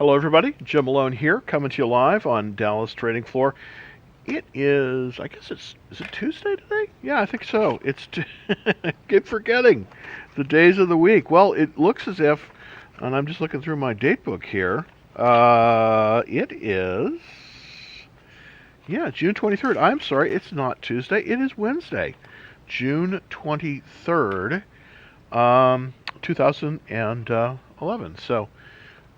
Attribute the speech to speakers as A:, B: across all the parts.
A: Hello, everybody. Jim Malone here, coming to you live on Dallas Trading Floor. It is, I guess is it Tuesday today? Yeah, I think so. Keep forgetting the days of the week. Well, it looks as if, and I'm just looking through my date book here. It is, yeah, June 23rd. I'm sorry, it's not Tuesday. It is Wednesday, June 23rd, 2011. So,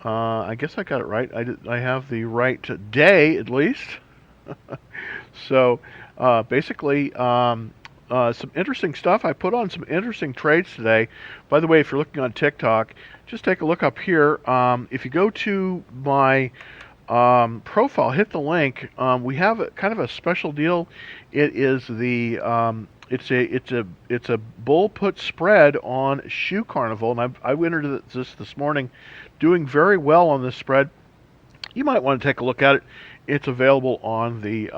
A: I guess I got it right. I have the right day at least. So basically, some interesting stuff. I put on some interesting trades today. By the way, if you're looking on TikTok, just take a look up here. If you go to my profile, hit the link. We have kind of a special deal. It is the it's a bull put spread on Shoe Carnival, and I entered this morning, doing very well on this spread. You might want to take a look at it. It's available on the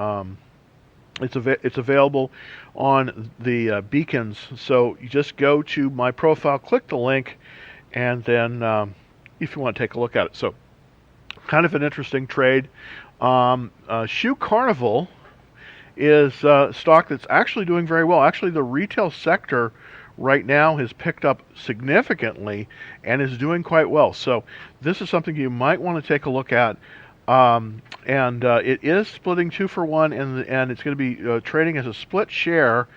A: it's available on the beacons. So you just go to my profile, click the link, and then if you want to take a look at it. So kind of an interesting trade. Shoe Carnival is stock that's actually doing very well. Actually, the retail sector right now has picked up significantly and is doing quite well. So this is something you might want to take a look at. And it is splitting 2-for-1, and it's going to be trading as a split share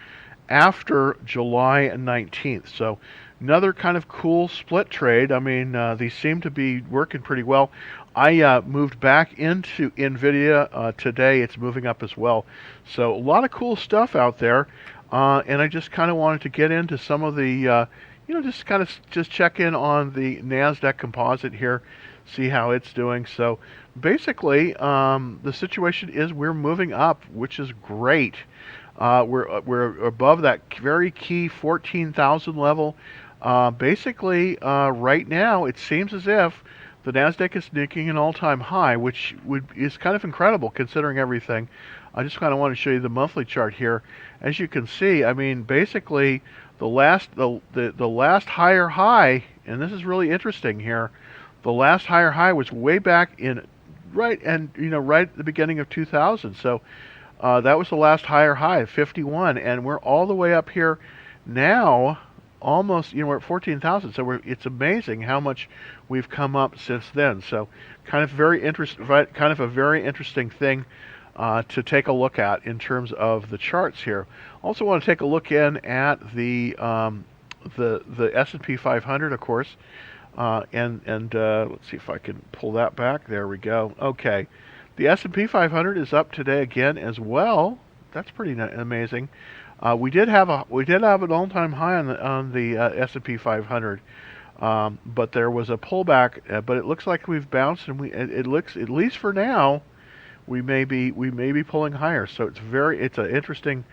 A: after July 19th. So another kind of cool split trade. I mean, these seem to be working pretty well. I moved back into NVIDIA today. It's moving up as well. So a lot of cool stuff out there. And I just kind of wanted to get into some of the, just kind of just check in on the Nasdaq Composite here, see how it's doing. So basically, the situation is we're moving up, which is great. We're above that very key 14,000 level. Basically, right now, it seems as if the Nasdaq is making an all-time high, which is kind of incredible considering everything. I just kind of want to show you the monthly chart here. As you can see, I mean, basically, the last higher high, and this is really interesting here. The last higher high was way back in right at the beginning of 2000. So that was the last higher high, 51, and we're all the way up here now. Almost, we're at 14,000. So it's amazing how much we've come up since then. So kind of a very interesting thing to take a look at in terms of the charts here. Also want to take a look in at the S&P 500, of course. And let's see if I can pull that back. There we go. Okay, the S&P 500 is up today again as well. That's pretty amazing. We did have an all-time high on the S&P 500, but there was a pullback. But it looks like we've bounced, and it looks, at least for now, we may be pulling higher. So it's an interesting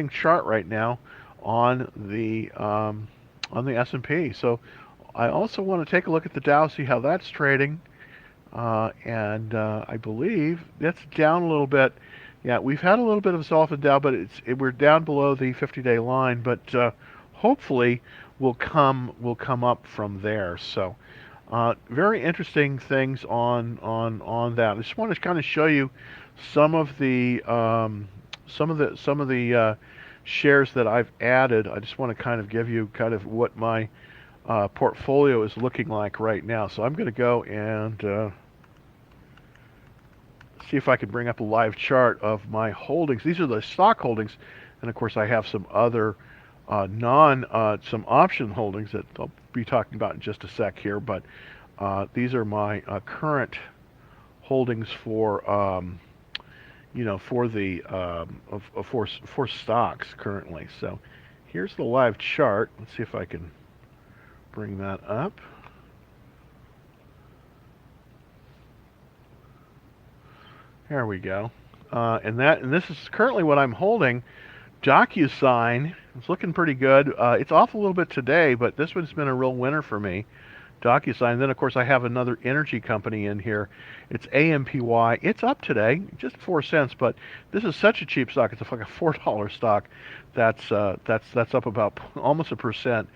A: chart right now on the S&P. So I also want to take a look at the Dow, see how that's trading, and I believe that's down a little bit. Yeah, we've had a little bit of a sell-off in Dow, but we're down below the 50-day line. But hopefully we'll come up from there. So very interesting things on that. I just want to kind of show you some of the shares that I've added. I just want to kind of give you kind of what my portfolio is looking like right now. So I'm going to go and see if I can bring up a live chart of my holdings. These are the stock holdings, and of course I have some other some option holdings that I'll be talking about in just a sec here. But these are my current holdings for for stocks currently. So here's the live chart. Let's see if I can bring that up. There we go. And this is currently what I'm holding. DocuSign. It's looking pretty good. It's off a little bit today, but this one's been a real winner for me. DocuSign. Then, of course, I have another energy company in here. It's AMPY. It's up today, just 4 cents, but this is such a cheap stock. It's like a $4 stock. That's up about almost a percent.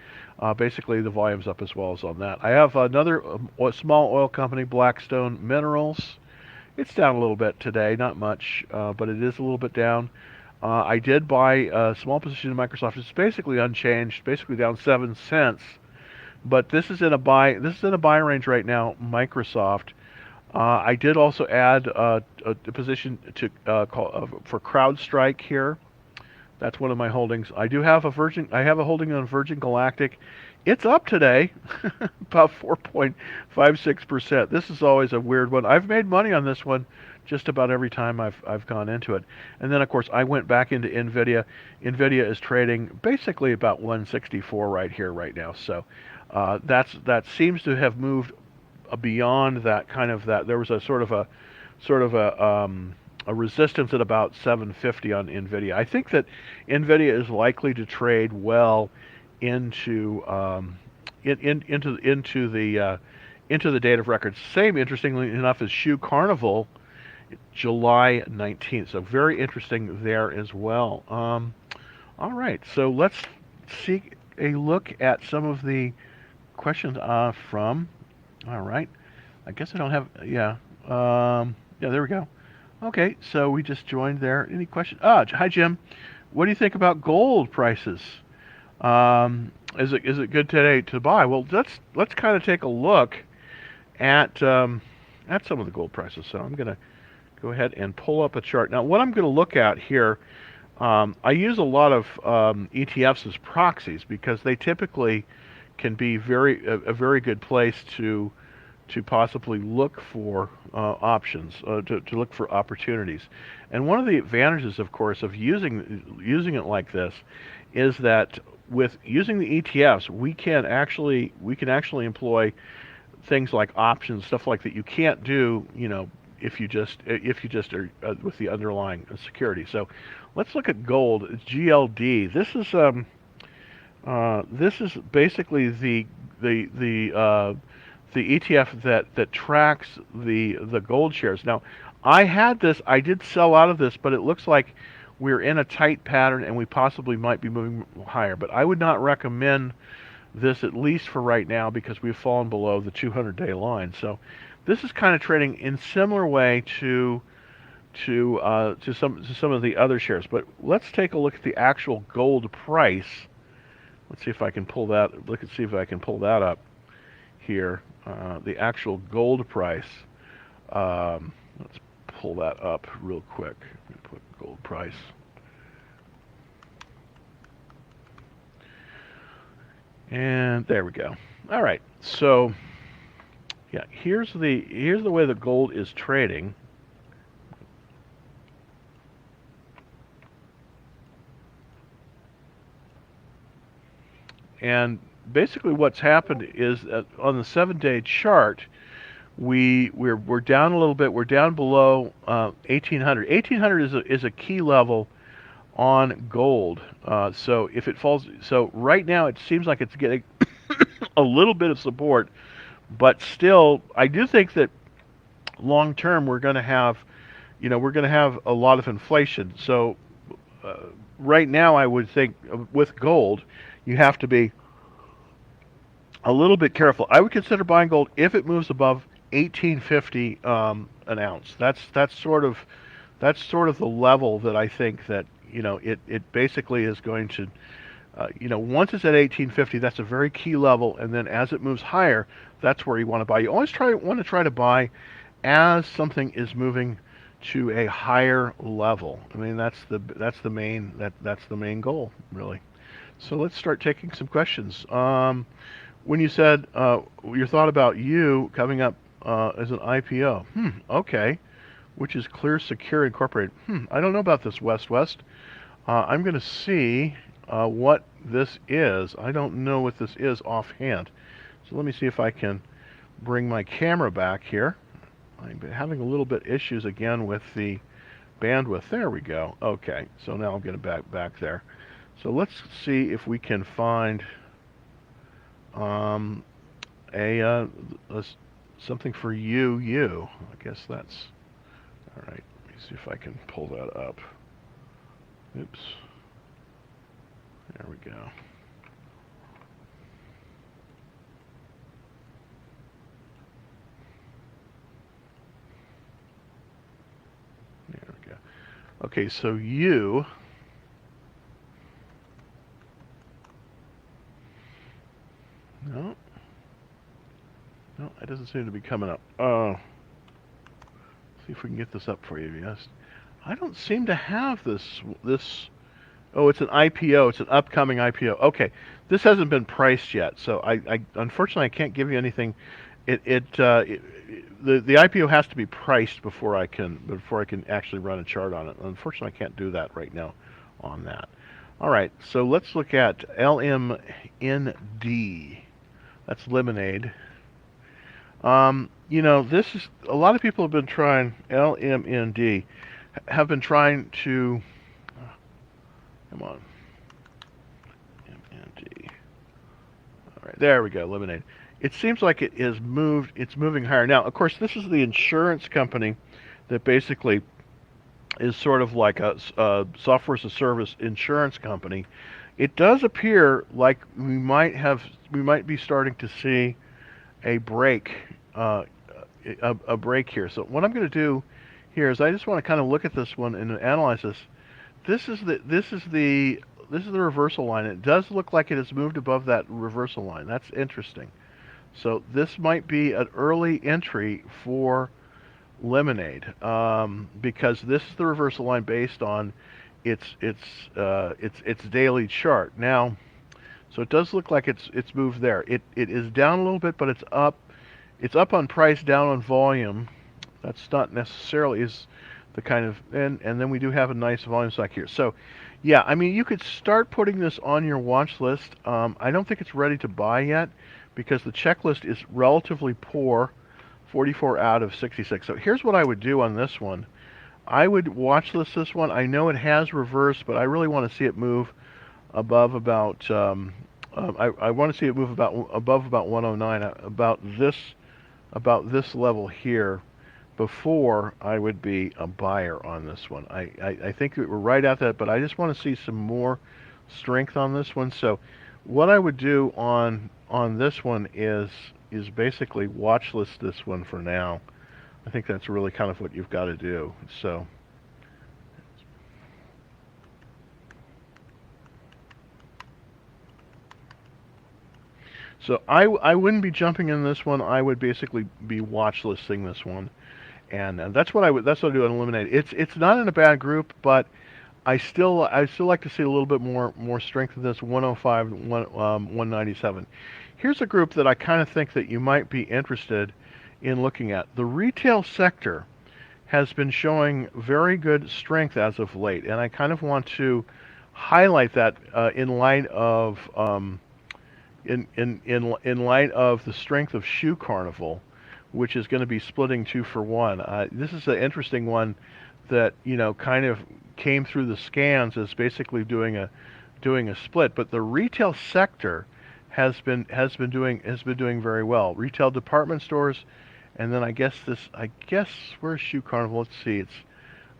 A: Basically, the volume's up as well as on that. I have another small oil company, Blackstone Minerals. It's down a little bit today, not much, but it is a little bit down. I did buy a small position in Microsoft. It's basically unchanged, basically down 7 cents. But this is in a buy. This is in a buy range right now. Microsoft. I did also add a position to for CrowdStrike here. That's one of my holdings. I do have a Virgin. I have a holding on Virgin Galactic. It's up today, about 4.56%. This is always a weird one. I've made money on this one just about every time I've gone into it. And then of course I went back into Nvidia. Nvidia is trading basically about 164 right here right now. So that seems to have moved beyond that kind of that. There was a sort of a resistance at about 750 on Nvidia. I think that Nvidia is likely to trade well into into the date of records. Same, interestingly enough, as Shoe Carnival, July 19th. So very interesting there as well. All right, so let's see a look at some of the questions from. All right, I guess I don't have. Yeah, yeah. There we go. Okay, so we just joined there. Any questions? Hi Jim. What do you think about gold prices? Is it good today to buy? Well, let's kind of take a look at some of the gold prices. So I'm going to go ahead and pull up a chart. Now, what I'm going to look at here, I use a lot of ETFs as proxies because they typically can be a very good place to possibly look for options, to look for opportunities. And one of the advantages, of course, of using it like this is that with using the ETFs, we can actually employ things like options, stuff like that you can't do, if you just are with the underlying security. So let's look at gold. It's GLD. This is basically the ETF that tracks the gold shares. Now, I had this. I did sell out of this, but it looks like we're in a tight pattern and we possibly might be moving higher. But I would not recommend this, at least for right now, because we've fallen below the 200-day line. So this is kind of trading in similar way to some of the other shares. But let's take a look at the actual gold price. Let's see if I can pull that. See if I can pull that up here. The actual gold price. Let's pull that up real quick. Put gold price. And there we go. All right. So yeah, here's the way the gold is trading. And basically what's happened is that on the 7-day chart, we're down a little bit. We're down below 1800. 1800 is a key level on gold. So if it falls, so right now it seems like it's getting a little bit of support, but still, I do think that long term we're going to have, a lot of inflation. So right now, I would think with gold, you have to be a little bit careful. I would consider buying gold if it moves above 1850 an ounce. That's sort of the level that I think that it basically is going to, once it's at 1850, that's a very key level, and then as it moves higher, that's where you want to buy. You always want to try to buy as something is moving to a higher level. I mean, that's the main goal, really. So let's start taking some questions. When you said your thought about you coming up as an IPO, okay, which is Clear Secure Incorporated. I don't know about this, West. I'm going to see what this is. I don't know what this is offhand. So let me see if I can bring my camera back here. I'm having a little bit issues again with the bandwidth. There we go. Okay, so now I'm getting back there. So let's see if we can find something for you. I guess that's all right. Let me see if I can pull that up. Oops. There we go. There we go. Okay, so you. No. No, it doesn't seem to be coming up. See if we can get this up for you. Yes. I don't seem to have this. Oh, it's an IPO. It's an upcoming IPO. Okay, this hasn't been priced yet, so I unfortunately I can't give you anything. The IPO has to be priced before I can actually run a chart on it. Unfortunately, I can't do that right now on that. All right, so let's look at LMND. That's lemonade. This is a lot of people have been trying LMND, have been trying to. Come on. MND. All right, there we go, lemonade. It seems like it is moved, it's moving higher. Now, of course, this is the insurance company that basically is sort of like a software as a service insurance company. It does appear like we might be starting to see a break, a break here. So what I'm going to do here is I just want to kind of look at this one and analyze this. This is the reversal line. It does look like it has moved above that reversal line. That's interesting. So this might be an early entry for lemonade, because this is the reversal line based on its daily chart. Now, so it does look like it's moved there. It is down a little bit, but it's up. It's up on price, down on volume. That's not necessarily is the kind of and then we do have a nice volume spike here. So, yeah, I mean you could start putting this on your watch list. I don't think it's ready to buy yet because the checklist is relatively poor, 44 out of 66. So here's what I would do on this one. I would watch list this one. I know it has reversed, but I really want to see it move above about. I want to see it move above about 109, about this level here, before I would be a buyer on this one. I think we're right at that, but I just want to see some more strength on this one. So what I would do on this one is basically watch list this one for now. I think that's really kind of what you've got to do. So I wouldn't be jumping in this one. I would basically be watch listing this one, and that's what I do on Eliminate. It's not in a bad group, but I still like to see a little bit more strength in this 105 197. Here's a group that I kind of think that you might be interested in looking at. The retail sector has been showing very good strength as of late, and I kind of want to highlight that in light of in light of the strength of Shoe Carnival, which is going to be splitting 2-for-1. This is an interesting one that kind of came through the scans as basically doing a split, but the retail sector has been doing very well. Retail department stores, and then I guess where's Shoe Carnival? Let's see, it's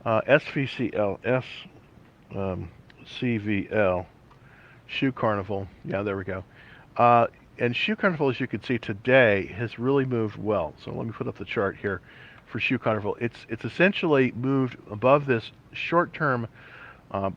A: SVCL CVL Shoe Carnival. Yeah, there we go. And Shoe Carnival, as you can see today, has really moved well. So let me put up the chart here for Shoe Carnival. It's essentially moved above this short-term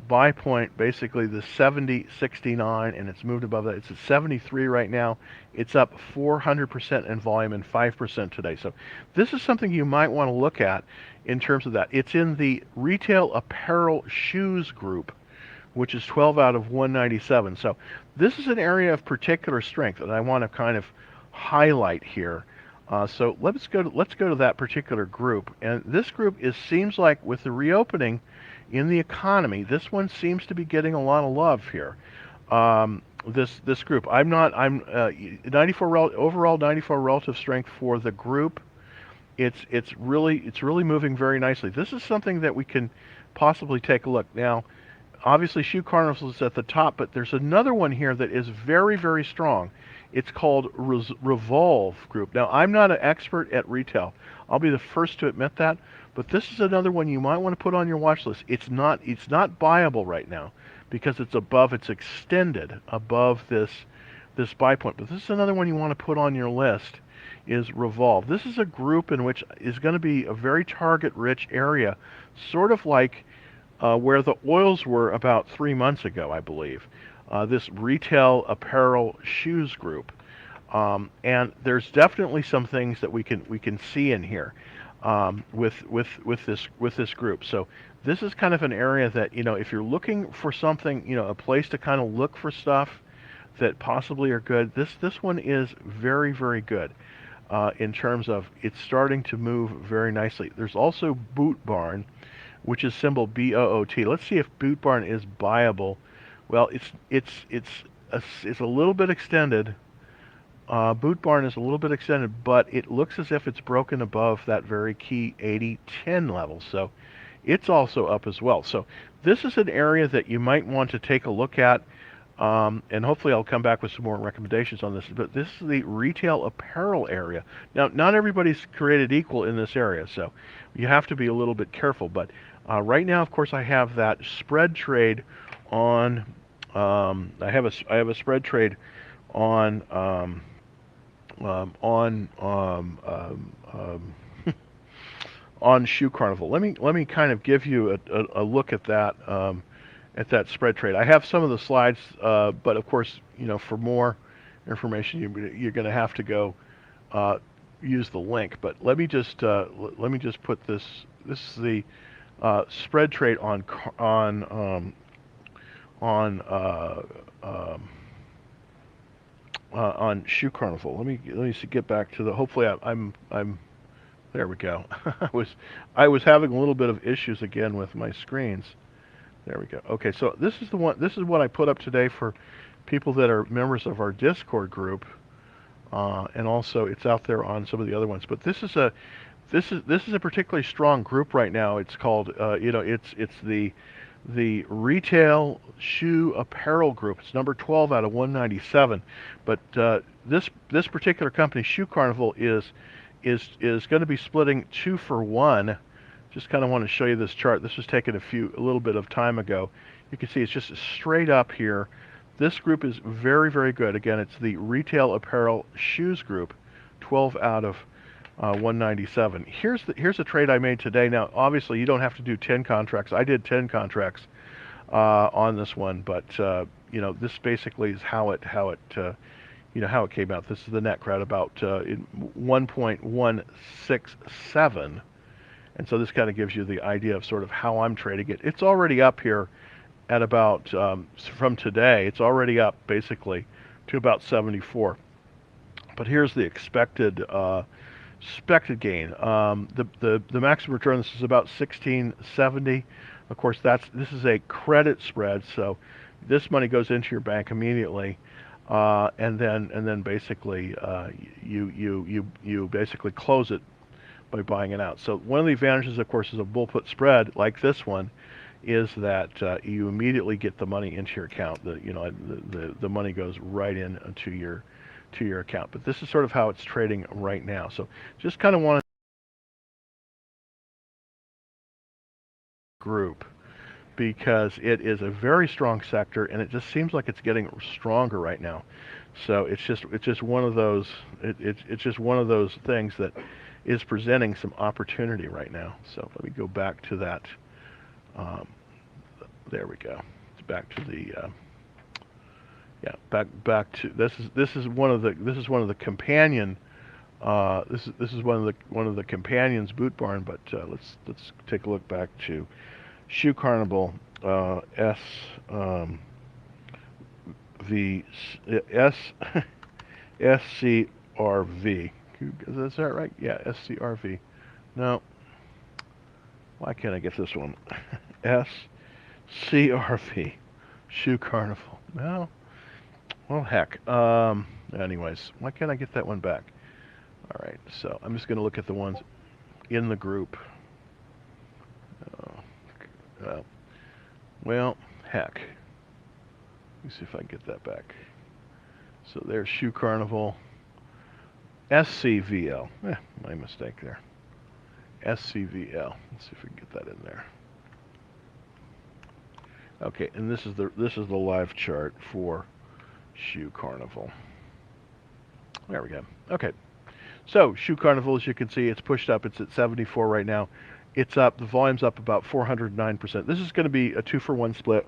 A: buy point, basically the 70.69, and it's moved above that. It's at 73 right now. It's up 400% in volume and 5% today. So this is something you might want to look at in terms of that. It's in the retail apparel shoes group, which is 12 out of 197. So this is an area of particular strength that I want to kind of highlight here. So let's go to that particular group. And this group seems like with the reopening in the economy, this one seems to be getting a lot of love here. This group, I'm 94 overall 94 relative strength for the group. It's really moving very nicely. This is something that we can possibly take a look now. Obviously, Shoe Carnival is at the top, but there's another one here that is very, very strong. It's called Revolve Group. Now, I'm not an expert at retail. I'll be the first to admit that. But this is another one you might want to put on your watch list. It's not buyable right now because it's extended above this buy point. But this is another one you want to put on your list is Revolve. This is a group in which is going to be a very target-rich area, sort of like where the oils were about 3 months ago, I believe. This retail apparel shoes group, and there's definitely some things that we can see in here with this group. So this is kind of an area that if you're looking for something, a place to kind of look for stuff that possibly are good. This one is very, very good in terms of it's starting to move very nicely. There's also Boot Barn, which is symbol BOOT. Let's see if Boot Barn is buyable. Well, it's a little bit extended. Boot Barn is a little bit extended, but it looks as if it's broken above that very key 80-10 level. So it's also up as well. So this is an area that you might want to take a look at. And hopefully I'll come back with some more recommendations on this. But this is the retail apparel area. Now, not everybody's created equal in this area, so you have to be a little bit careful. But right now, of course, I have that spread trade on. I have a spread trade on on on Shoe Carnival. Let me kind of give you a look at that spread trade. I have some of the slides, but of course, for more information, you're going to have to go use the link. But let me just put this. This is the spread trade on Shoe Carnival. Let me get back to the. Hopefully, I'm. There we go. I was having a little bit of issues again with my screens. There we go. Okay, so this is the one. This is what I put up today for people that are members of our Discord group, and also it's out there on some of the other ones. But this is a particularly strong group right now. It's called it's the retail shoe apparel group. It's number 12 out of 197. But this particular company, Shoe Carnival, is going to be splitting 2-for-1. Just kind of want to show you this chart. This was taken a little bit of time ago. You can see it's just straight up here. This group is very, very good. Again, it's the retail apparel shoes group, 12 out of 197. Here's a trade I made today. Now, obviously, you don't have to do 10 contracts. I did 10 contracts on this one, but this basically is how it came out. This is the net crowd about 1.167. And so this kind of gives you the idea of sort of how I'm trading it. It's already up here at about, from today, it's already up basically to about 74. But here's the expected gain. The maximum return, this is about 1670. Of course, this is a credit spread, so this money goes into your bank immediately. And then basically you basically close it by buying it out. So one of the advantages, of course, is a bull put spread like this one, is that you immediately get the money into your account. The money goes right into your account. But this is sort of how it's trading right now. So just kind of want to group because it is a very strong sector and it just seems like it's getting stronger right now. So it's just one of those it's just one of those things that is presenting some opportunity right now. So let me go back to that. There we go. It's back to the back to this is one of the companion. This is one of the companions Boot Barn. But let's take a look back to Shoe Carnival SCRV. Is that right? Yeah, SCRV. No. Why can't I get this one? SCRV. Shoe Carnival. No. Well, heck. Anyways, why can't I get that one back? All right. So I'm just going to look at the ones in the group. Well, heck. Let me see if I can get that back. So there's Shoe Carnival. SCVL. My mistake there. SCVL. Let's see if we can get that in there. Okay, and this is the live chart for Shoe Carnival. There we go. Okay. So Shoe Carnival, as you can see, it's pushed up. It's at 74 right now. It's up. The volume's up about 409%. This is going to be a 2-for-1 split,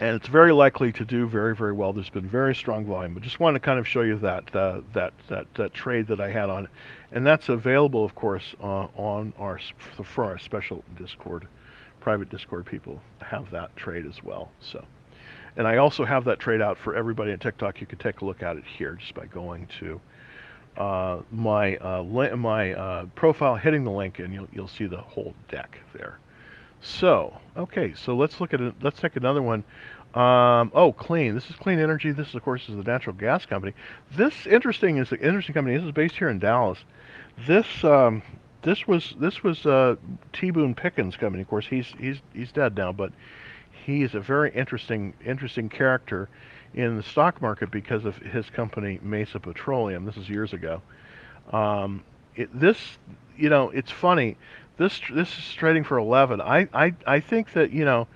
A: and it's very likely to do very, very well. There's been very strong volume, but just wanted to kind of show you that trade that I had on it, and that's available, of course, on for our special Discord, private Discord people have that trade as well. So, and I also have that trade out for everybody on TikTok. You can take a look at it here just by going to my profile, hitting the link, and you'll see the whole deck there. So, okay, so let's look at it. Let's take another one. Oh, Clean. This is Clean Energy. This, of course, is the natural gas company. This is an interesting company. This is based here in Dallas. This was T. Boone Pickens' company. Of course, he's dead now, but he is a very interesting character in the stock market because of his company Mesa Petroleum. This is years ago. It's funny. This is trading for 11. I think that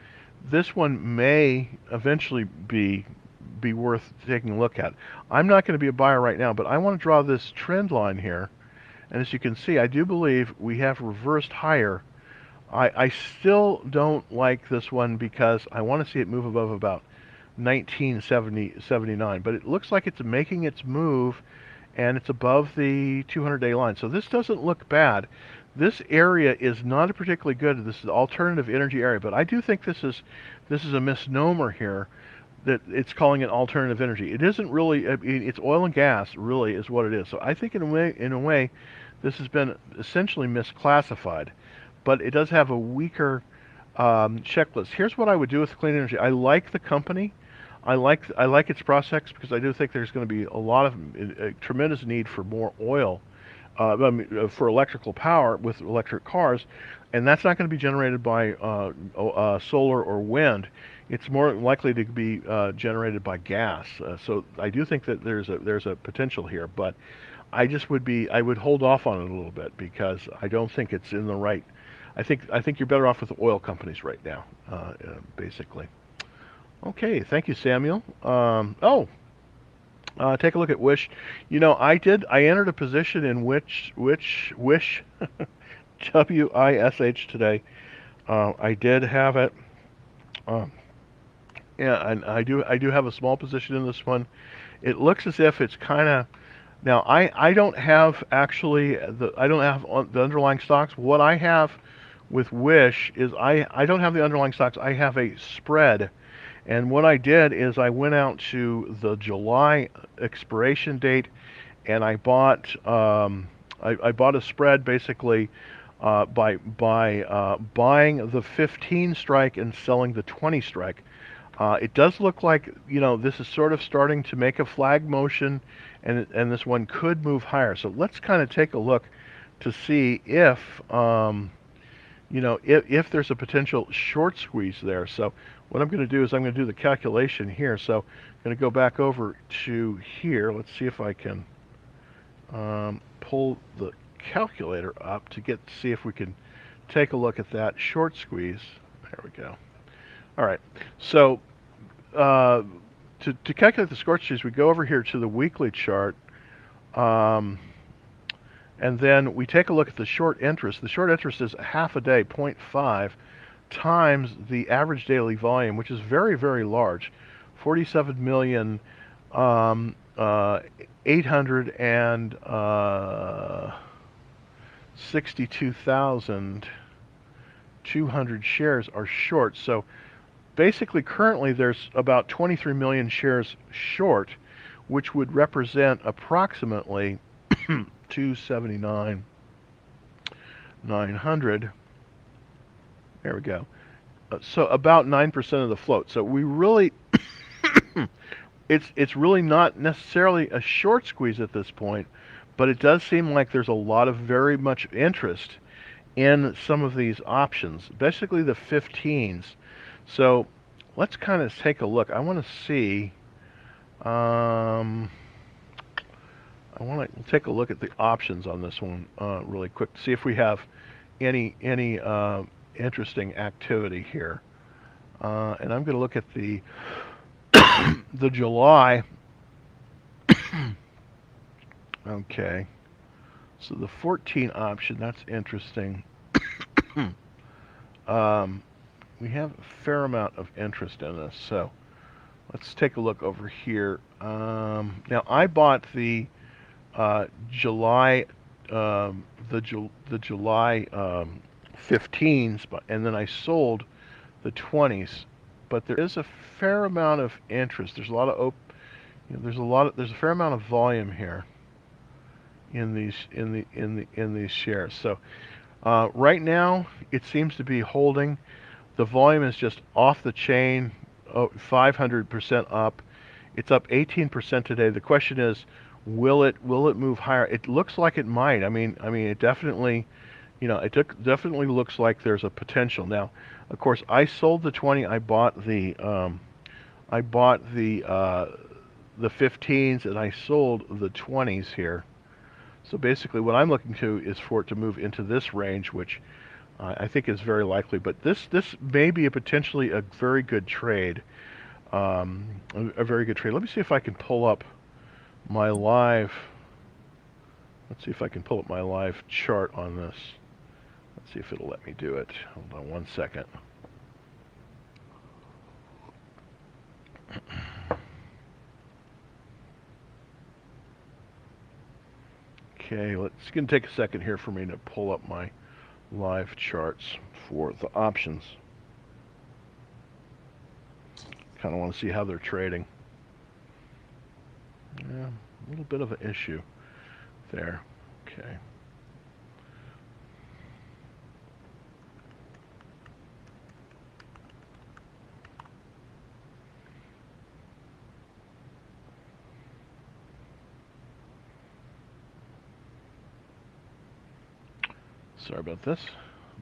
A: this one may eventually be worth taking a look at. I'm not going to be a buyer right now, but I want to draw this trend line here. And as you can see, I do believe we have reversed higher. I still don't like this one because I want to see it move above about 1979, but it looks like it's making its move, and it's above the 200-day line. So this doesn't look bad. This area is not particularly good. This is the alternative energy area, but I do think this is a misnomer here, that it's calling it alternative energy. It isn't really. It's oil and gas, really, is what it is. So I think in a way, this has been essentially misclassified, but it does have a weaker checklist. Here's what I would do with clean energy. I like the company. I like its prospects because I do think there's going to be a tremendous need for more oil, for electrical power with electric cars, and that's not going to be generated by solar or wind. It's more likely to be generated by gas. So I do think that there's a potential here, but I would hold off on it a little bit because I don't think it's in the right. I think you're better off with the oil companies right now, basically. Okay, thank you, Samuel. Take a look at Wish. I entered a position in Wish, Wish, WISH today. I did have it. Yeah, and I do have a small position in this one. It looks as if it's kind of. Now, I don't have actually the underlying stocks. What I have with Wish is I don't have the underlying stocks. I have a spread. And what I did is I went out to the July expiration date, and I bought I bought a spread basically by buying the 15 strike and selling the 20 strike. It does look like this is sort of starting to make a flag motion, and this one could move higher. So let's kind of take a look to see if if there's a potential short squeeze there. So what I'm going to do is I'm going to do the calculation here. So I'm going to go back over to here. Let's see if I can pull the calculator up to see if we can take a look at that short squeeze. There we go. All right. So to calculate the short squeeze, we go over here to the weekly chart. And then we take a look at the short interest. The short interest is half a day, 0.5, times the average daily volume, which is very, very large, 47,862,200 shares are short. So basically, currently there's about 23 million shares short, which would represent approximately 279,900. There we go. So about 9% of the float. So we really, it's really not necessarily a short squeeze at this point, but it does seem like there's a lot of very much interest in some of these options, basically the 15s. So let's kind of take a look. I want to see I want to take a look at the options on this one really quick to see if we have any interesting activity here. And I'm going to look at the the July. Okay, so the 14 option, that's interesting. We have a fair amount of interest in this, so let's take a look over here. Now I bought the July, the July 15s, and then I sold the 20s. But there is a fair amount of interest. There's a lot of there's a fair amount of volume here in these shares. So right now it seems to be holding. The volume is just off the chain, 500% up. It's up 18% today. The question is, will it move higher? It looks like it might. I mean, it definitely, definitely looks like there's a potential. Now, of course, I sold the 20. I bought the 15s, and I sold the 20s here. So basically, what I'm looking to is for it to move into this range, which I think is very likely. But this may be potentially a very good trade. A very good trade. Let me see if I can pull up my live. Let's see if I can pull up my live chart on this. Let's see if it'll let me do it. Hold on one second. Okay, it's going to take a second here for me to pull up my live charts for the options. Kind of want to see how they're trading. Yeah, a little bit of an issue there. Okay. Sorry about this.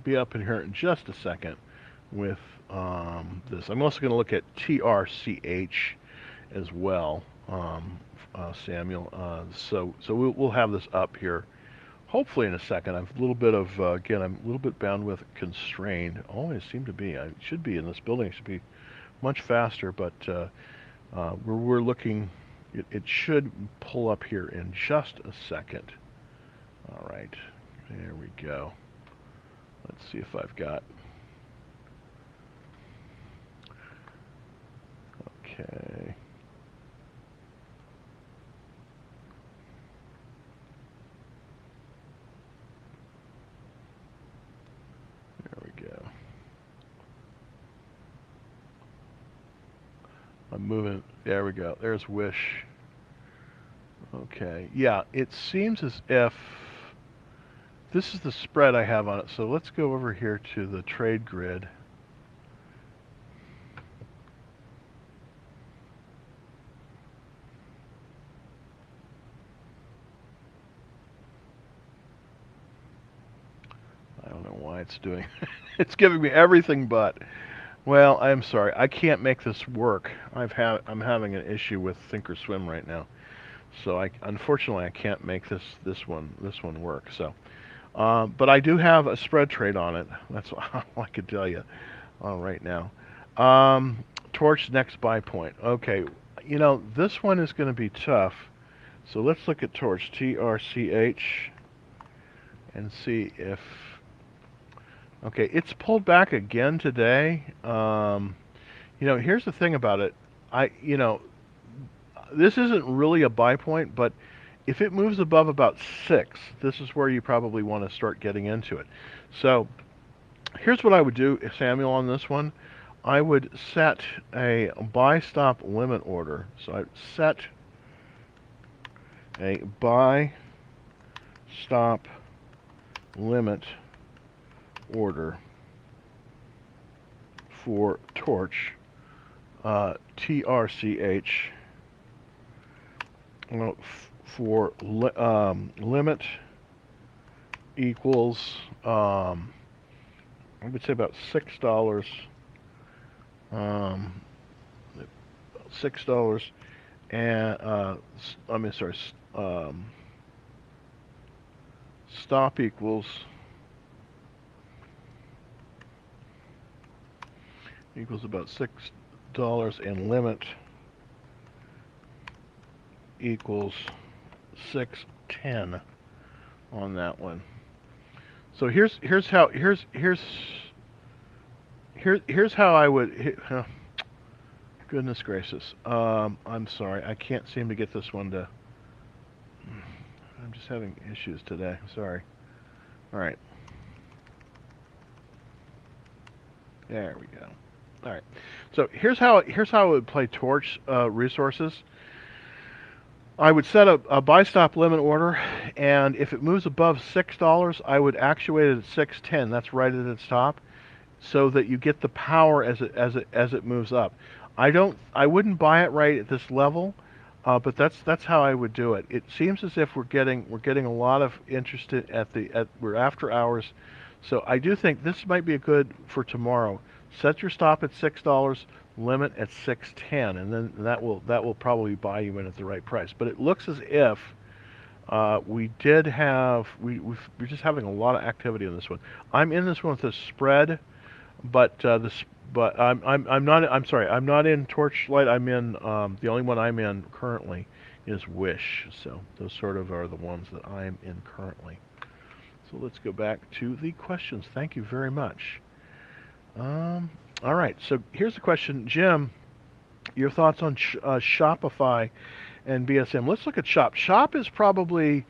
A: Be up in here in just a second with this. I'm also going to look at TRCH as well, Samuel. So we'll have this up here hopefully in a second. I'm a little bit of again, I'm a little bit bandwidth constrained. Always seem to be. I should be in this building. It should be much faster, but we're looking. It should pull up here in just a second. All right, there we go. Let's see if I've got. Okay. There we go. I'm moving. There we go. There's Wish. Okay. Yeah, it seems as if this is the spread I have on it. So let's go over here to the trade grid. I don't know why it's doing. It's giving me everything but. Well, I'm sorry. I can't make this work. I'm having an issue with Thinkorswim right now. So unfortunately I can't make this one work. So, but I do have a spread trade on it. That's all I could tell you right now. Torch next buy point. Okay, this one is going to be tough. So let's look at Torch TRCH and see if. Okay, it's pulled back again today. Here's the thing about it. This isn't really a buy point, but if it moves above about 6, this is where you probably want to start getting into it. So here's what I would do, Samuel, on this one. I would set a buy stop limit order. So I set a buy stop limit order for Torch, TRCH, for limit equals, I would say about $6. $6. and sorry, stop equals about $6, and limit equals 610 on that one. So here's how I would. Goodness gracious. I'm sorry. I can't seem to get this one to. I'm just having issues today. Sorry. All right. There we go. All right. So here's how I would play torch resources. I would set a buy stop limit order, and if it moves above $6, I would actuate it at 610. That's right at its top, so that you get the power as it moves up. I wouldn't buy it right at this level, but that's how I would do it. It seems as if we're getting a lot of interest we're after hours, so I do think this might be a good for tomorrow. Set your stop at $6, limit at 610, and then that will probably buy you in at the right price. But it looks as if we're just having a lot of activity on this one. I'm in this one with a spread, but I'm sorry, I'm not in Torchlight. I'm in the only one I'm in currently is Wish. So those sort of are the ones that I'm in currently. So let's go back to the questions. Thank you very much. All right, so here's the question, Jim. Your thoughts on Shopify and BSM? Let's look at Shop. Shop is probably,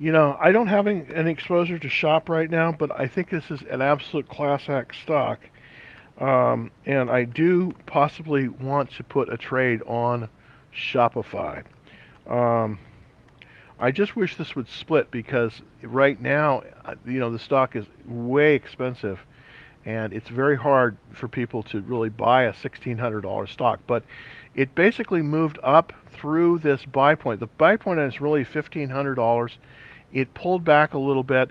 A: I don't have any exposure to Shop right now, but I think this is an absolute class act stock. And I do possibly want to put a trade on Shopify. I just wish this would split because right now, the stock is way expensive, and it's very hard for people to really buy a $1,600 stock. But it basically moved up through this buy point. The buy point is really $1,500. It pulled back a little bit,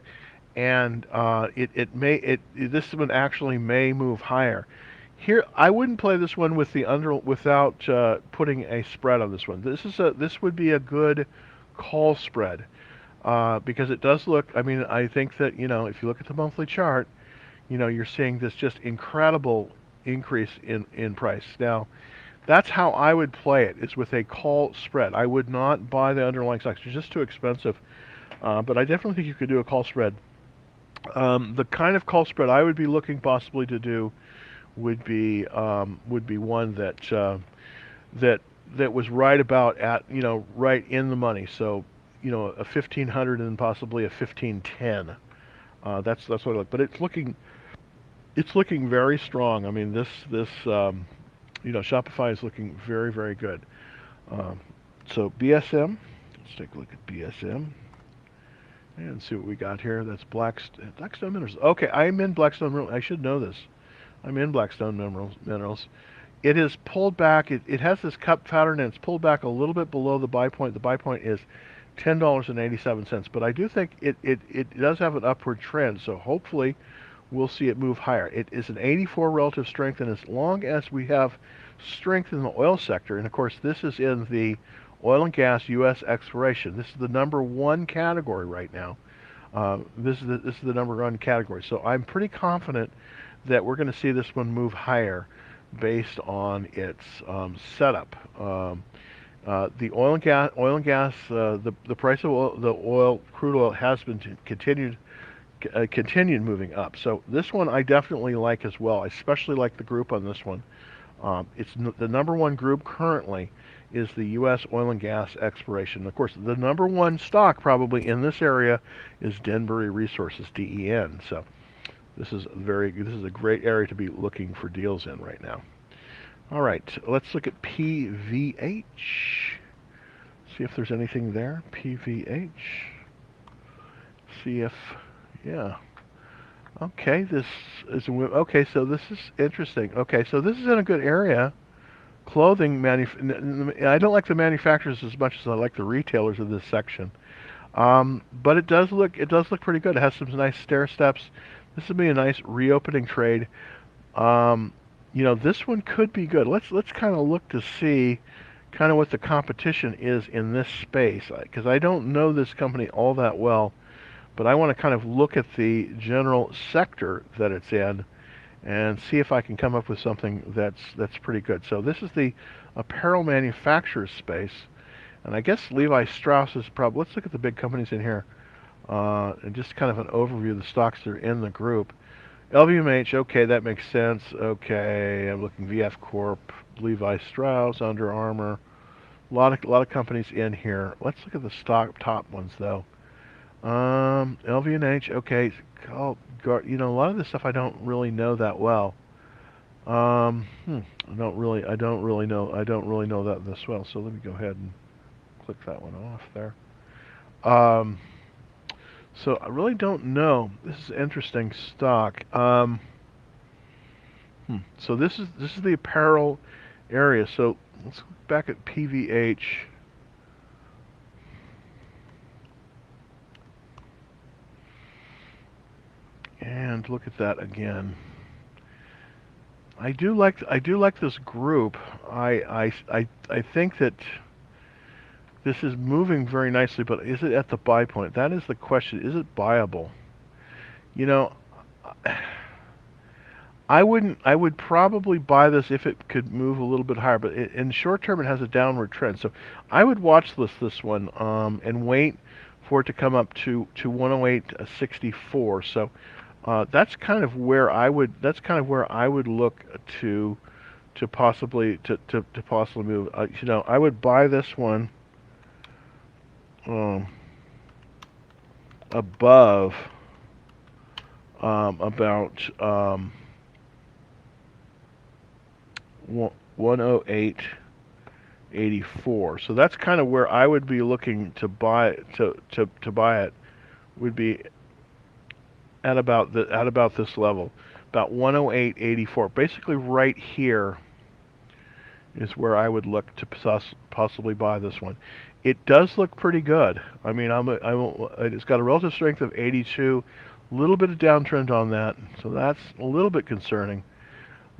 A: and this one actually may move higher. Here, I wouldn't play this one without putting a spread on this one. This would be a good call spread because it does look. I mean, I think that if you look at the monthly chart, you're seeing this just incredible increase in price. Now, that's how I would play it, is with a call spread. I would not buy the underlying stocks. It's just too expensive. But I definitely think you could do a call spread. The kind of call spread I would be looking possibly to do would be one that was right about at right in the money. So a 1,500 and possibly a 1,510. That's what I like. But it's looking very strong. I mean, this Shopify is looking very, very good. So BSM, let's take a look at BSM and see what we got here. That's Blackstone Minerals. Okay, I'm in Blackstone Minerals. I should know this. I'm in Blackstone Minerals. It has pulled back. It has this cup pattern, and it's pulled back a little bit below the buy point. The buy point is $10.87. But I do think it does have an upward trend. So hopefully we'll see it move higher. It is an 84 relative strength, and as long as we have strength in the oil sector, and of course this is in the oil and gas U.S. exploration. This is the number one category right now. This is the number one category. So I'm pretty confident that we're going to see this one move higher based on its setup. The oil and gas, the price of crude oil has been continued moving up. So this one I definitely like as well. I especially like the group on this one. It's the number one group currently is the U.S. oil and gas exploration. Of course, the number one stock probably in this area is Denbury Resources, DEN. So this is a great area to be looking for deals in right now. All right, let's look at PVH. See if there's anything there. PVH. See if, yeah. Okay, so this is interesting. Okay, so this is in a good area. Clothing I don't like the manufacturers as much as I like the retailers in this section. But it does look pretty good. It has some nice stair steps. This would be a nice reopening trade. This one could be good. Let's kind of look to see kind of what the competition is in this space, because I don't know this company all that well, but I want to kind of look at the general sector that it's in and see if I can come up with something that's pretty good. So this is the apparel manufacturer space, and I guess Levi Strauss is probably. Let's look at the big companies in here, and just kind of an overview of the stocks that are in the group. LVMH, okay, that makes sense. Okay, I'm looking VF Corp, Levi Strauss, Under Armour. A lot of companies in here. Let's look at the stock top ones though. LVMH, okay. Oh, a lot of this stuff I don't really know that well. I don't really know that this well. So let me go ahead and click that one off there. Um, so I really don't know. This is interesting stock. So this is the apparel area. So let's look back at PVH. And look at that again. I do like this group. I think that this is moving very nicely, but is it at the buy point? That is the question. Is it buyable? You know, I wouldn't. I would probably buy this if it could move a little bit higher, but in short term, it has a downward trend. So I would watch this one and wait for it to come up to 108.64. So that's kind of where I would. That's kind of where I would look to possibly move. I would buy this one um, above about 108.84. So that's kind of where I would be looking to buy to buy it. Would be at about this level, about 108.84. Basically, right here is where I would look to possibly buy this one. It does look pretty good. I mean, it's got a relative strength of 82, a little bit of downtrend on that, so that's a little bit concerning.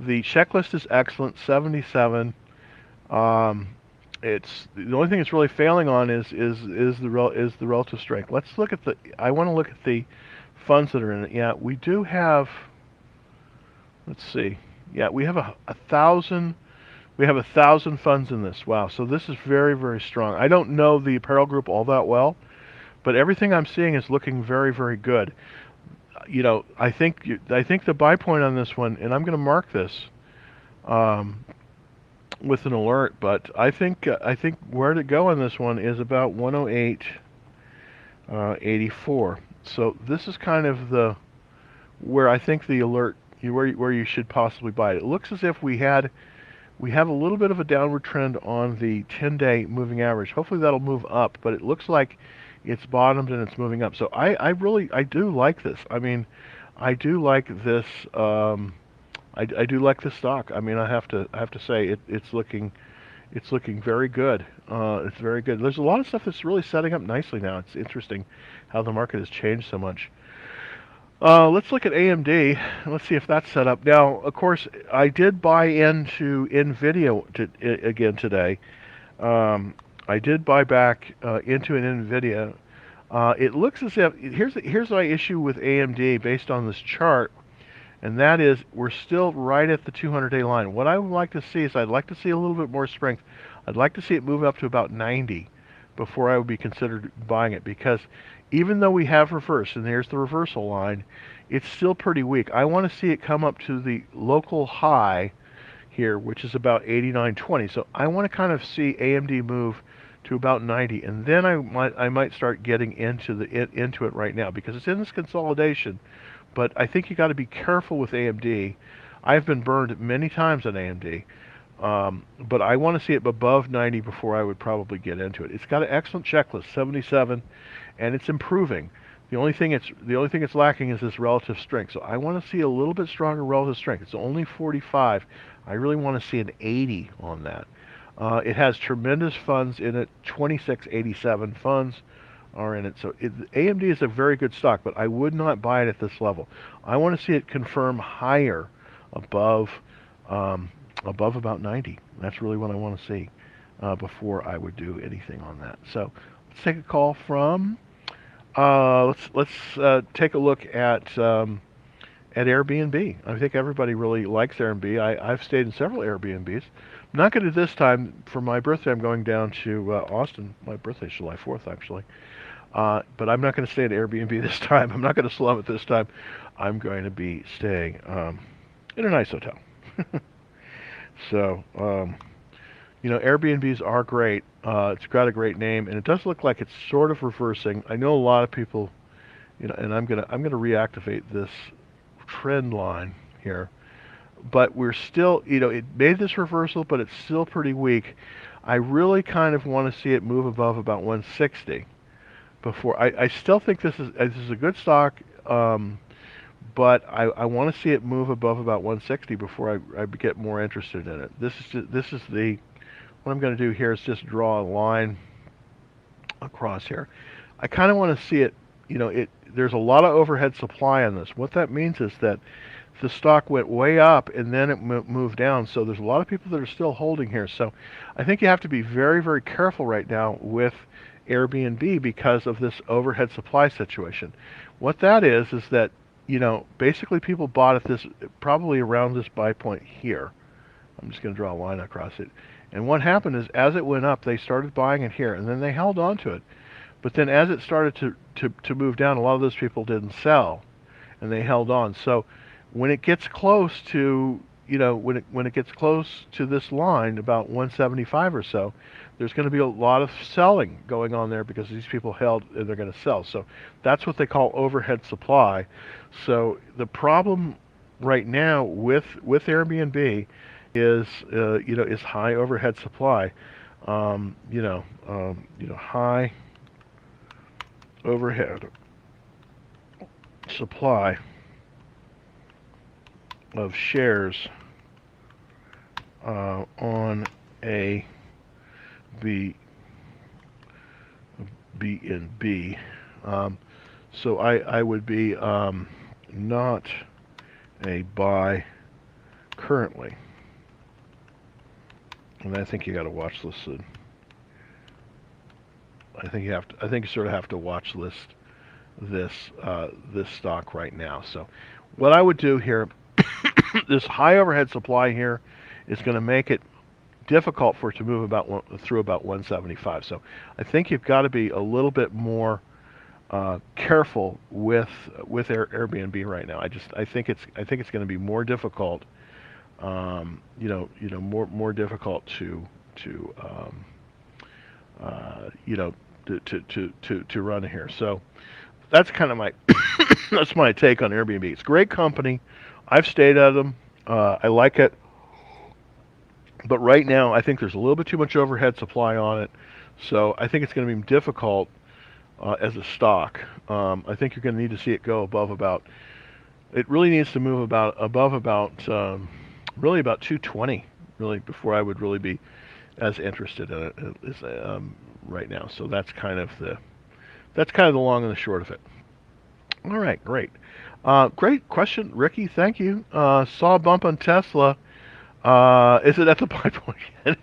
A: The checklist is excellent, 77. It's the only thing it's really failing on is the relative strength. Let's look at the. I want to look at the funds that are in it. Yeah, we do have. Let's see. Yeah, we have a thousand. We have 1,000 funds in this. Wow. So this is very, very strong. I don't know the apparel group all that well, but everything I'm seeing is looking very, very good. I think the buy point on this one, and I'm going to mark this um, with an alert, but I think where to go on this one is about 108.84. So this is kind of the where I think the alert where you should possibly buy it. It looks as if we have a little bit of a downward trend on the 10-day moving average. Hopefully that'll move up, but it looks like it's bottomed and it's moving up. So I do like this. I mean, I do like this. I do like this stock. I mean, I have to say it's looking very good. It's very good. There's a lot of stuff that's really setting up nicely now. It's interesting how the market has changed so much. Let's look at AMD. Let's see if that's set up. Now, of course, I did buy into NVIDIA again today. I did buy back into an NVIDIA. It looks as if here's my issue with AMD based on this chart, and that is we're still right at the 200-day line. What I would like to see is I'd like to see a little bit more strength. I'd like to see it move up to about 90 before I would be considered buying it, because even though we have reversed, and there's the reversal line, it's still pretty weak. I want to see it come up to the local high here, which is about 89.20. So I want to kind of see AMD move to about 90, and then I might start getting into it right now, because it's in this consolidation. But I think you got to be careful with AMD. I've been burned many times on AMD. But I want to see it above 90 before I would probably get into it. It's got an excellent checklist, 77, and it's improving. The only thing it's lacking is this relative strength. So I want to see a little bit stronger relative strength. It's only 45. I really want to see an 80 on that. It has tremendous funds in it. 2687 funds are in it. So AMD is a very good stock, but I would not buy it at this level. I want to see it confirm higher above about 90. That's really what I want to see. before I would do anything on that. So let's take a call from. Let's take a look at Airbnb. I think everybody really likes Airbnb. I've stayed in several Airbnbs. I'm not going to this time. For my birthday, I'm going down to Austin. My birthday's July 4th, actually. But I'm not going to stay at Airbnb this time. I'm not going to slum it this time. I'm going to be staying in a nice hotel. So, Airbnbs are great. It's got a great name, and it does look like it's sort of reversing. I know a lot of people, and I'm gonna reactivate this trend line here, but we're still, it made this reversal, but it's still pretty weak. I really kind of want to see it move above about 160 before. I still think this is a good stock, but I want to see it move above about 160 before I get more interested in it. This is the what I'm going to do here is just draw a line across here. I kind of want to see it. There's a lot of overhead supply on this. What that means is that the stock went way up and then it moved down. So there's a lot of people that are still holding here. So I think you have to be very, very careful right now with Airbnb because of this overhead supply situation. What that is that, basically people bought at this, probably around this buy point here. I'm just going to draw a line across it. And what happened is as it went up, they started buying it here and then they held on to it. But then as it started to move down, a lot of those people didn't sell and they held on. So when it gets close to, when it gets close to this line, about 175 or so, there's going to be a lot of selling going on there because these people held and they're going to sell. So that's what they call overhead supply. So the problem right now with Airbnb is high overhead supply. High overhead supply of shares on a B&B. So I would be not a buy currently. And I think you got to watch this. I think you sort of have to watch this stock right now. So, what I would do here, this high overhead supply here, is going to make it difficult for it to move through about 175. So, I think you've got to be a little bit more careful with Airbnb right now. I think it's going to be more difficult. More difficult to run here. So that's kind of my that's my take on Airbnb. It's a great company. I've stayed at them. I like it. But right now, I think there's a little bit too much overhead supply on it. So I think it's going to be difficult as a stock. I think you're going to need to see it go above about. It really needs to move above about really about 220 really before I would really be as interested in it right now. So that's kind of the long and the short of it. All right, great. Great question, Ricky. Thank you. Saw a bump on Tesla. Is it at the buy point yet?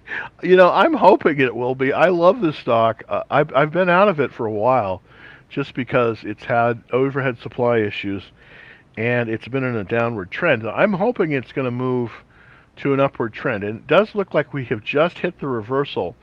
A: I'm hoping it will be. I love this stock. I've been out of it for a while just because it's had overhead supply issues and it's been in a downward trend. I'm hoping it's going to move to an upward trend. And it does look like we have just hit the reversal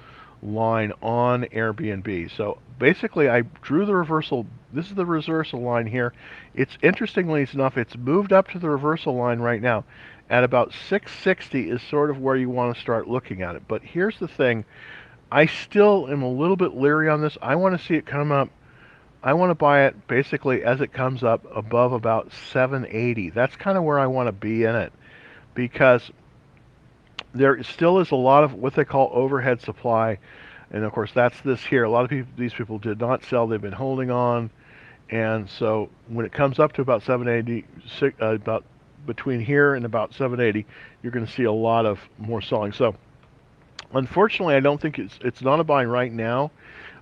A: line on Airbnb. So basically I drew the reversal. This is the reversal line here. It's interestingly enough, it's moved up to the reversal line right now. At about 660 is sort of where you want to start looking at it. But here's the thing. I still am a little bit leery on this. I want to see it come up. I want to buy it basically as it comes up above about 780. That's kind of where I want to be in it because there still is a lot of what they call overhead supply. And of course, that's this here. A lot of these people did not sell. They've been holding on. And so when it comes up to about 780, about between here and about 780, you're going to see a lot of more selling. So unfortunately, I don't think it's not a buy right now.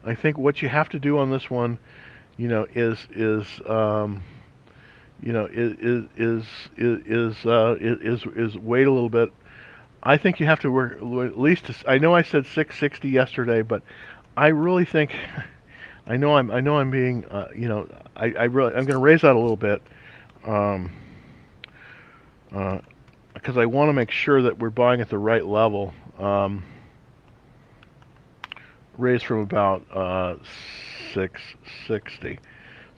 A: I think what you have to do on this one, is wait a little bit. I think you have to work at least. I know I said 660 yesterday, but I really think I know I'm being I really I'm going to raise that a little bit um, because I want to make sure that we're buying at the right level. Raise from about 660.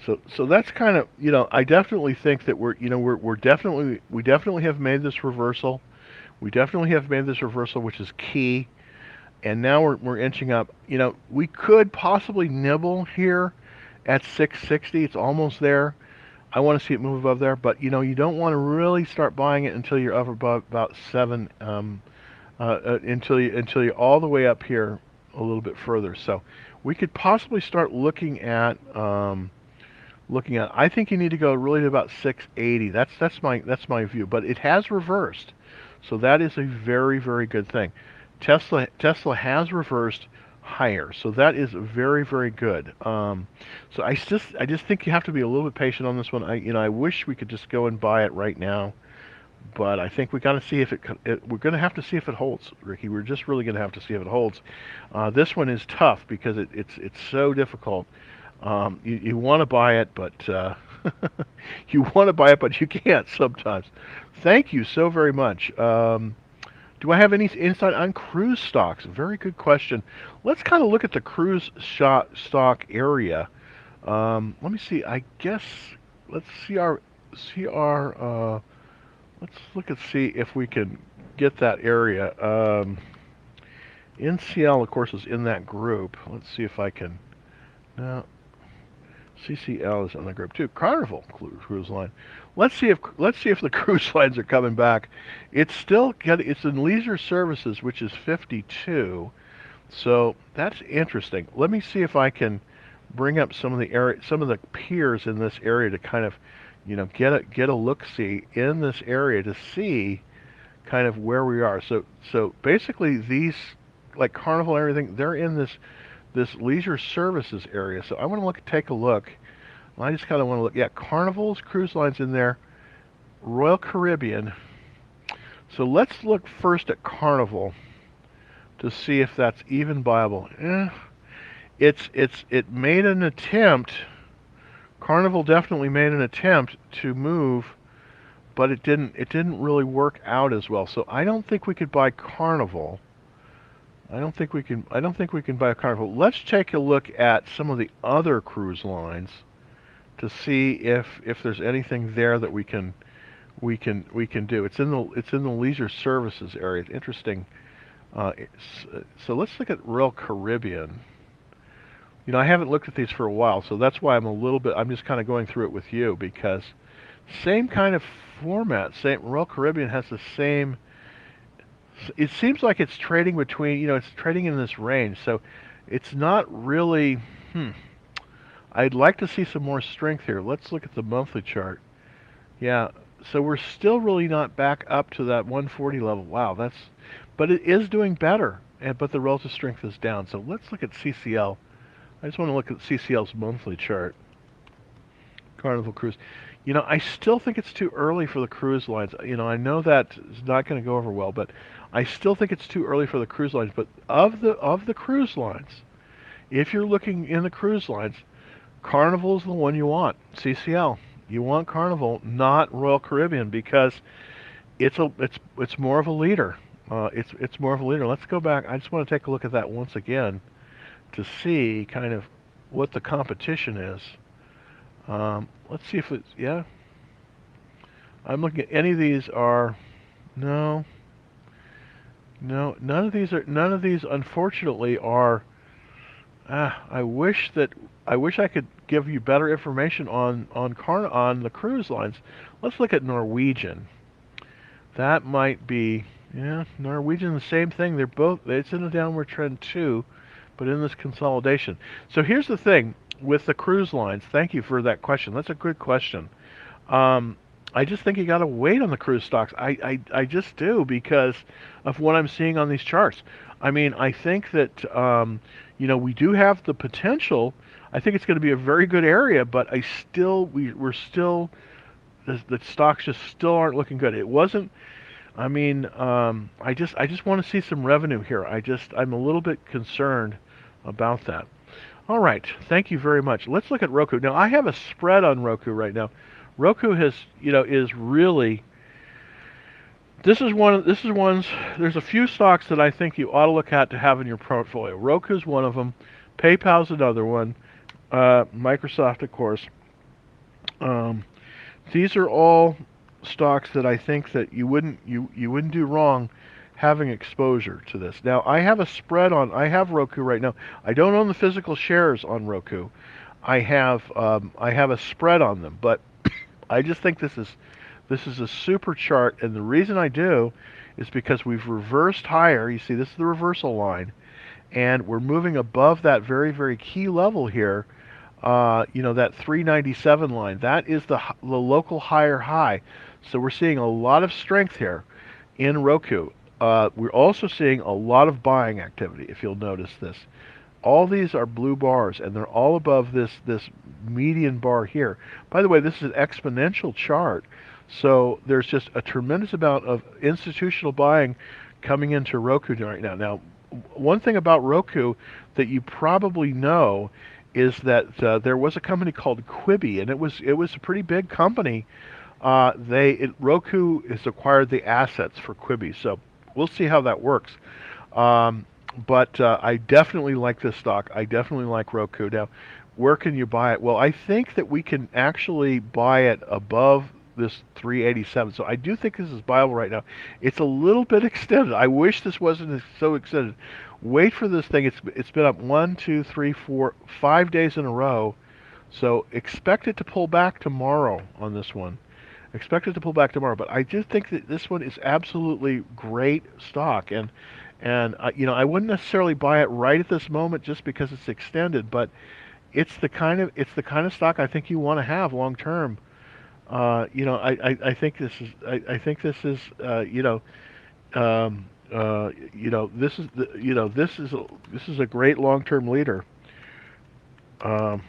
A: So that's kind of I definitely think that we definitely have made this reversal. We definitely have made this reversal, which is key. And now we're inching up. We could possibly nibble here at 660. It's almost there. I want to see it move above there, but you don't want to really start buying it until you're up above about 7, until you're all the way up here a little bit further. So we could possibly start looking at. I think you need to go really to about 680. That's my view. But it has reversed, so that is a very, very good thing. Tesla has reversed higher, so that is very, very good. So I just think you have to be a little bit patient on this one. I wish we could just go and buy it right now, but I think we got to see if we're going to have to see if it holds, Ricky. We're just really going to have to see if it holds. This one is tough because it's so difficult. You want to buy it, but you want to buy it, but you can't sometimes. Thank you so very much. Do I have any insight on cruise stocks? Very good question. Let's kind of look at the cruise stock area. Let me see. I guess let's see our. Let's look and see if we can get that area. NCL, of course, is in that group. Let's see if I can. No, CCL is in the group too. Carnival Cruise Line. Let's see if the cruise lines are coming back. It's in leisure services, which is 52. So that's interesting. Let me see if I can bring up some of the peers in this area to kind of, get a look-see in this area to see kind of where we are. So basically these, like Carnival and everything, they're in this leisure services area. So I want to take a look. I just kind of want to look. Yeah, Carnival's cruise lines in there. Royal Caribbean. So let's look first at Carnival to see if that's even viable. It made an attempt. Carnival definitely made an attempt to move, but it didn't really work out as well. So I don't think we could buy Carnival. I don't think we can buy a Carnival. Let's take a look at some of the other cruise lines to see if there's anything there that we can do. It's in the leisure services area. It's interesting. So let's look at Royal Caribbean. I haven't looked at these for a while, so that's why I'm just kind of going through it with you, because same kind of format. Royal Caribbean has the same. It seems like it's trading between, it's trading in this range. So it's not really. I'd like to see some more strength here. Let's look at the monthly chart. Yeah, so we're still really not back up to that 140 level. Wow, but it is doing better, but the relative strength is down. So let's look at CCL. I just want to look at CCL's monthly chart. Carnival Cruise. I still think it's too early for the cruise lines. I know that is not going to go over well, but I still think it's too early for the cruise lines. But of the cruise lines, if you're looking in the cruise lines, Carnival is the one you want. CCL. You want Carnival, not Royal Caribbean, because it's more of a leader. It's more of a leader. Let's go back. I just want to take a look at that once again to see kind of what the competition is. Let's see if it's, yeah. I'm looking at any of these are, no, none of these unfortunately are. I wish I could give you better information on the cruise lines. Let's look at Norwegian. That might be, yeah, Norwegian, the same thing. It's in a downward trend too, but in this consolidation. So here's the thing with the cruise lines. Thank you for that question. That's a good question. I just think you got to wait on the cruise stocks. I just do, because of what I'm seeing on these charts. I mean, I think that we do have the potential. I think it's going to be a very good area, but we're still the stocks just still aren't looking good. It wasn't. I mean, I just want to see some revenue here. I'm a little bit concerned about that. All right, thank you very much. Let's look at Roku. Now, I have a spread on Roku right now. Roku has, is really this is one's there's a few stocks that I think you ought to look at to have in your portfolio. Roku's one of them. PayPal's another one. Microsoft, of course. Um, these are all stocks that I think that you wouldn't do wrong having exposure to this. Now, I have Roku right now. I don't own the physical shares on Roku. I have a spread on them, but I just think this is a super chart, and the reason I do is because we've reversed higher. You see, this is the reversal line, and we're moving above that very, very key level here. That 397 line. That is the local higher high. So we're seeing a lot of strength here in Roku. We're also seeing a lot of buying activity, if you'll notice this. All these are blue bars, and they're all above this median bar here. By the way, this is an exponential chart, so there's just a tremendous amount of institutional buying coming into Roku right now. Now, one thing about Roku that you probably know is that there was a company called Quibi, and it was a pretty big company. Roku has acquired the assets for Quibi, so we'll see how that works. Um, but I definitely like this stock. I definitely like Roku. Now, where can you buy it? Well, I think that we can actually buy it above this 387. So I do think this is buyable right now. It's a little bit extended. I wish this wasn't so extended. Wait for this thing. It's been up 5 days in a row. So expect it to pull back tomorrow on this one. Expect it to pull back tomorrow. But I do think that this one is absolutely great stock, and I wouldn't necessarily buy it right at this moment just because it's extended, but it's the kind of stock I think you want to have long term. I think I think this is this is this is a great long term leader. Um,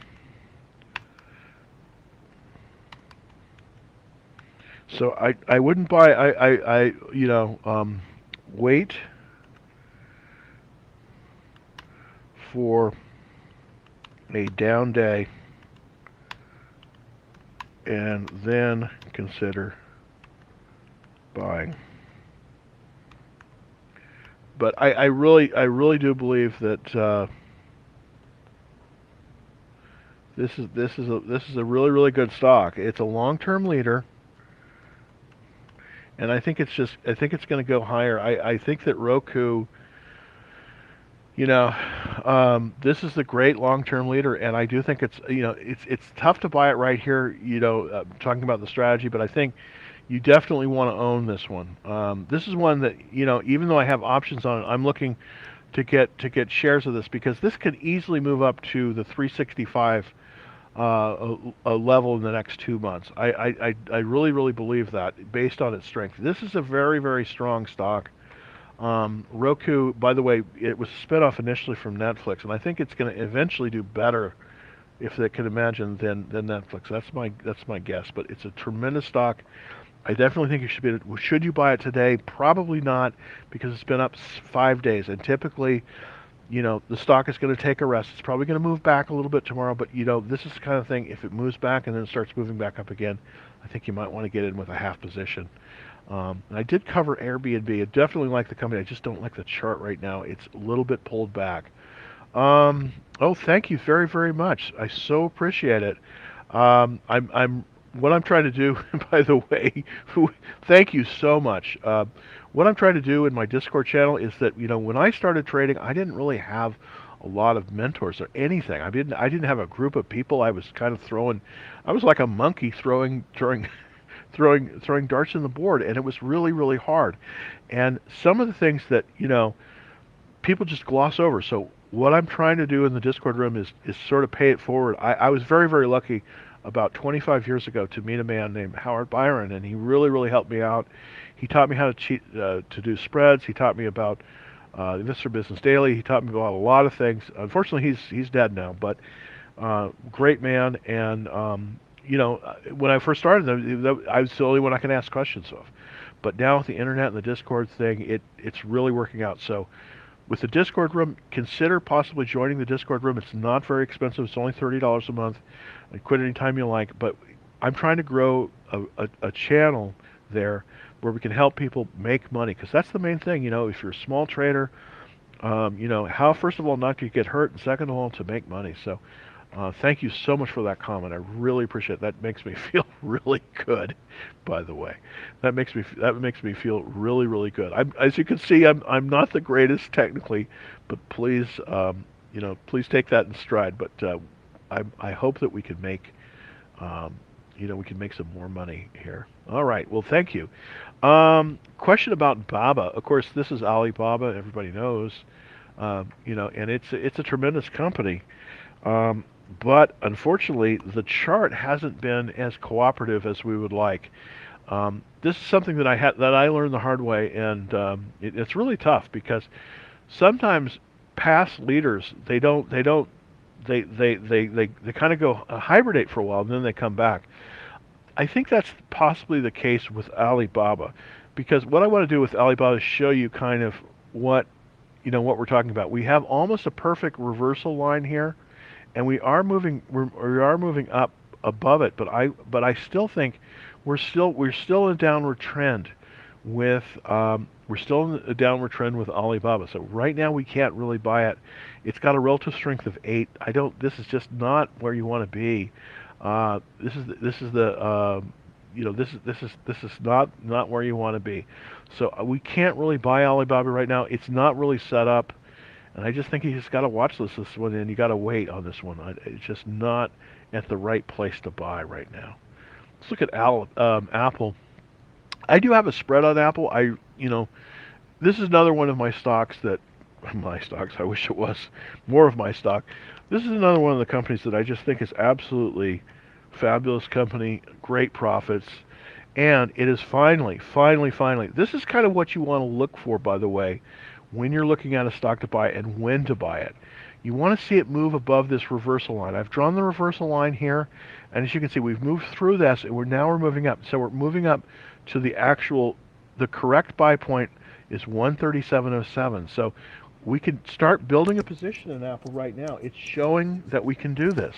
A: so I wouldn't buy I wait for a down day and then consider buying. But I really do believe that this is a really really good stock. It's a long-term leader, and I think it's going to go higher. I think that Roku, you know, this is the great long-term leader, and I do think it's tough to buy it right here. Talking about the strategy, but I think you definitely want to own this one. This is one that even though I have options on it, I'm looking to get shares of this because this could easily move up to the 365 a level in the next 2 months. I really really believe that based on its strength. This is a very very strong stock. Roku, by the way, it was spin off initially from Netflix, and I think it's going to eventually do better if they can imagine than Netflix. That's my guess. But it's a tremendous stock. I definitely think you should be. Should you buy it today? Probably not, because it's been up 5 days, and typically, the stock is going to take a rest. It's probably going to move back a little bit tomorrow, but this is the kind of thing. If it moves back and then starts moving back up again, I think you might want to get in with a half position. I did cover Airbnb. I definitely like the company. I just don't like the chart right now. It's a little bit pulled back. Oh, thank you very, very much. I so appreciate it. What I'm trying to do, by the way, thank you so much. What I'm trying to do in my Discord channel is that, when I started trading, I didn't really have a lot of mentors or anything. I didn't have a group of people. I was kind of I was like a monkey throwing darts in the board, and it was really, really hard. And some of the things that, people just gloss over. So what I'm trying to do in the Discord room is sort of pay it forward. I was very, very lucky about 25 years ago to meet a man named Howard Byron, and he really, really helped me out. He taught me how to do spreads. He taught me about Investor Business Daily. He taught me about a lot of things. Unfortunately, he's dead now, but great man. And when I first started, I was the only one I could ask questions of. But now with the internet and the Discord thing, it's really working out. So with the Discord room, consider possibly joining the Discord room. It's not very expensive. It's only $30 a month. Quit anytime you like. But I'm trying to grow a channel there where we can help people make money, because that's the main thing. If you're a small trader, how, first of all, not to get hurt, and second of all, to make money. So thank you so much for that comment. I really appreciate it. That makes me feel really good, by the way. That makes me feel really, really good. As you can see, I'm not the greatest technically, but please, please take that in stride. But I hope that we can make, we can make some more money here. All right. Well, thank you. Question about Baba. Of course, this is Alibaba. Everybody knows, and it's a tremendous company. But unfortunately, the chart hasn't been as cooperative as we would like. This is something that I learned the hard way, and it's really tough because sometimes past leaders they kind of go hibernate for a while and then they come back. I think that's possibly the case with Alibaba, because what I want to do with Alibaba is show you kind of what we're talking about. We have almost a perfect reversal line here, and we are moving up above it, but I still think we're still in a downward trend with Alibaba. So right now we can't really buy it. It's got a relative strength of 8. This is just not where you want to be. This is not where you want to be. So we can't really buy Alibaba right now. It's not really set up. And I just think you just got to watch this one, and you got to wait on this one. It's just not at the right place to buy right now. Let's look at Apple. I do have a spread on Apple. This is another one of my stocks I wish it was more of my stock. This is another one of the companies that I just think is absolutely fabulous company, great profits, and it is finally. This is kind of what you want to look for, by the way, when you're looking at a stock to buy and when to buy it. You want to see it move above this reversal line. I've drawn the reversal line here, and as you can see, we've moved through this, and we're moving up. So we're moving up to the correct buy point is 137.07. So we can start building a position in Apple right now. It's showing that we can do this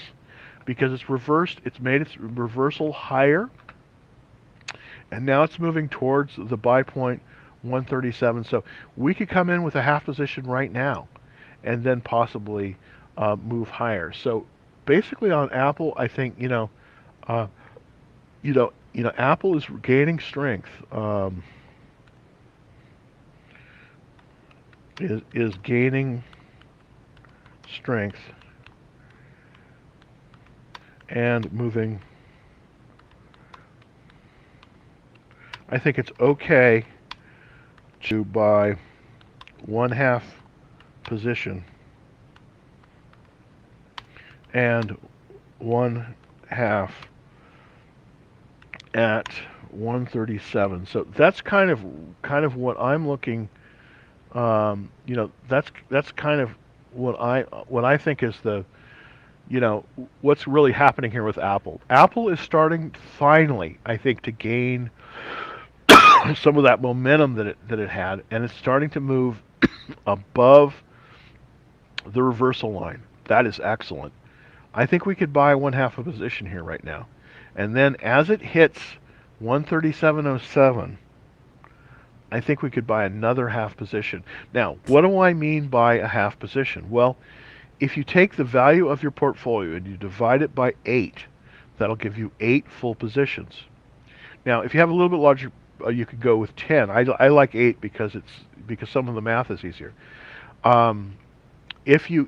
A: because it's reversed. It's made its reversal higher, and now it's moving towards the buy point 137. So we could come in with a half position right now and then possibly move higher. So basically on Apple, I think Apple is gaining strength. Is gaining strength and moving. I think it's okay to buy 1/2 position and 1/2 at 137. So that's kind of what I'm looking. That's kind of what I think is the, what's really happening here with Apple. Apple is starting finally, I think, to gain some of that momentum that it had, and it's starting to move above the reversal line. That is excellent. I think we could buy 1/2 a position here right now, and then as it hits 137.07, I think we could buy another half position. Now, what do I mean by a half position? Well, if you take the value of your portfolio and you divide it by 8, that'll give you 8 full positions. Now, if you have a little bit larger, you could go with 10. I like 8 because some of the math is easier. If you